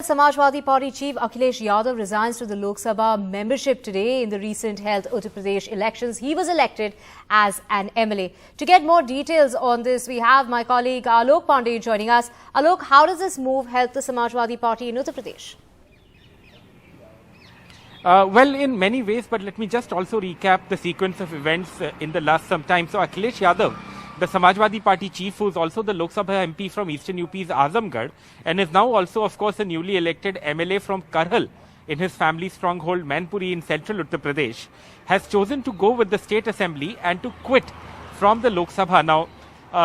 Samajwadi Party chief Akhilesh Yadav resigns to the Lok Sabha membership today. In the recent held Uttar Pradesh elections, he was elected as an MLA. To get more details on this, we have my colleague Alok Pandey joining us. Alok, how does this move help the Samajwadi Party in Uttar Pradesh? Well, in many ways, but let me just also recap the sequence of events in the last some time. So, Akhilesh Yadav, the Samajwadi Party chief, who is also the Lok Sabha MP from Eastern UP's Azamgarh, and is now also, of course, a newly elected MLA from Karhal in his family stronghold Mainpuri in central Uttar Pradesh, has chosen to go with the State Assembly and to quit from the Lok Sabha. Now,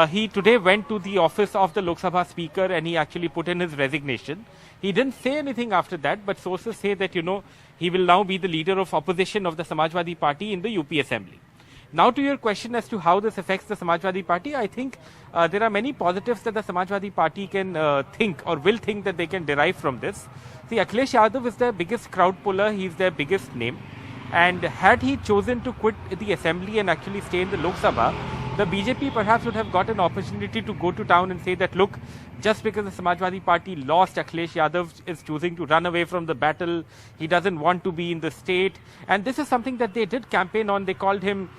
he today went to the office of the Lok Sabha Speaker and he actually put in his resignation. He didn't say anything after that, but sources say that, he will now be the leader of opposition of the Samajwadi Party in the UP Assembly. Now to your question as to how this affects the Samajwadi Party, I think there are many positives that the Samajwadi Party can think or will think that they can derive from this. See, Akhilesh Yadav is their biggest crowd puller, he's their biggest name. And had he chosen to quit the assembly and actually stay in the Lok Sabha, the BJP perhaps would have got an opportunity to go to town and say that, look, just because the Samajwadi Party lost, Akhilesh Yadav is choosing to run away from the battle. He doesn't want to be in the state. And this is something that they did campaign on. They called him,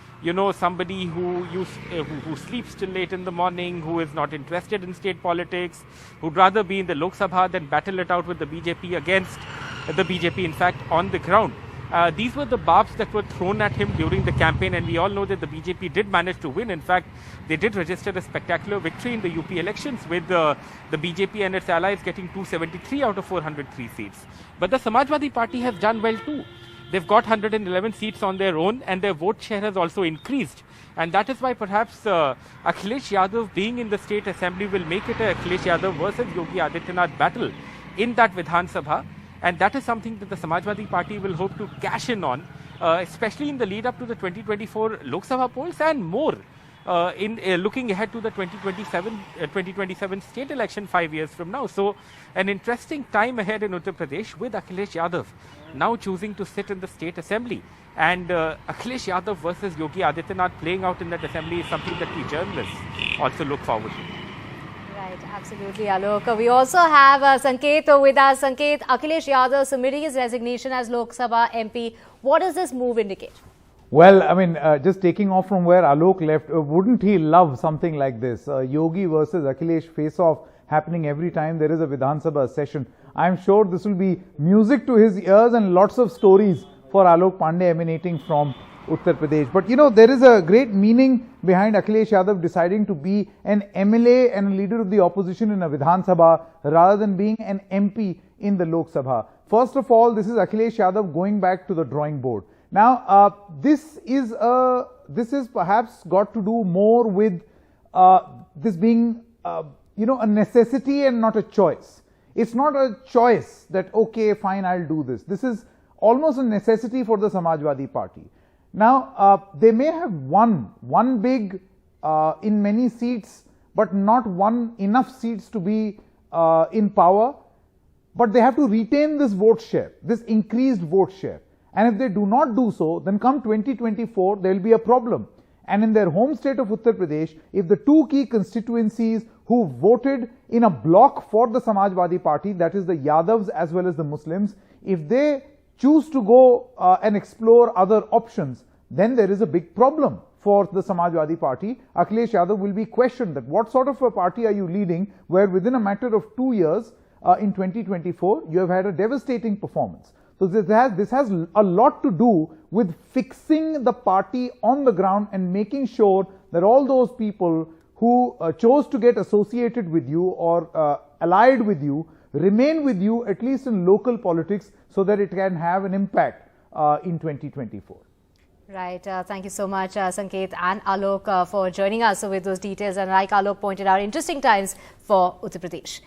somebody who sleeps till late in the morning, who is not interested in state politics, who'd rather be in the Lok Sabha than battle it out with the BJP against the BJP, in fact, on the ground. These were the barbs that were thrown at him during the campaign, and we all know that the BJP did manage to win. In fact, they did register a spectacular victory in the UP elections with the BJP and its allies getting 273 out of 403 seats. But the Samajwadi Party has done well too. They've got 111 seats on their own and their vote share has also increased. And that is why perhaps Akhilesh Yadav being in the State Assembly will make it a Akhilesh Yadav versus Yogi Adityanath battle in that Vidhan Sabha. And that is something that the Samajwadi Party will hope to cash in on, especially in the lead up to the 2024 Lok Sabha polls and more in looking ahead to the 2027 state election 5 years from now. So an interesting time ahead in Uttar Pradesh with Akhilesh Yadav now choosing to sit in the State Assembly. And Akhilesh Yadav versus Yogi Adityanath playing out in that assembly is something that we journalists also look forward to. Right, absolutely, Alok. We also have Sanket with us. Sanket, Akhilesh Yadav submitting his resignation as Lok Sabha MP. What does this move indicate? Well, I mean, just taking off from where Alok left, wouldn't he love something like this? Yogi versus Akhilesh face-off happening every time there is a Vidhan Sabha session. I'm sure this will be music to his ears and lots of stories for Alok Pandey emanating from Uttar Pradesh. But there is a great meaning behind Akhilesh Yadav deciding to be an MLA and a leader of the opposition in a Vidhan Sabha rather than being an MP in the Lok Sabha. First of all, this is Akhilesh Yadav going back to the drawing board. Now, this is perhaps got to do more with this being, a necessity and not a choice. It's not a choice that, okay, fine, I'll do this. This is almost a necessity for the Samajwadi Party. Now, they may have won big in many seats, but not won enough seats to be in power. But they have to retain this vote share, this increased vote share. And if they do not do so, then come 2024, there will be a problem. And in their home state of Uttar Pradesh, if the two key constituencies who voted in a block for the Samajwadi Party, that is the Yadavs as well as the Muslims, if they choose to go and explore other options, then there is a big problem for the Samajwadi Party. Akhilesh Yadav will be questioned that what sort of a party are you leading where within a matter of 2 years in 2024 you have had a devastating performance. So this has a lot to do with fixing the party on the ground and making sure that all those people who chose to get associated with you or allied with you remain with you at least in local politics so that it can have an impact in 2024. Right. Thank you so much, Sanket and Alok, for joining us with those details. And like Alok pointed out, interesting times for Uttar Pradesh.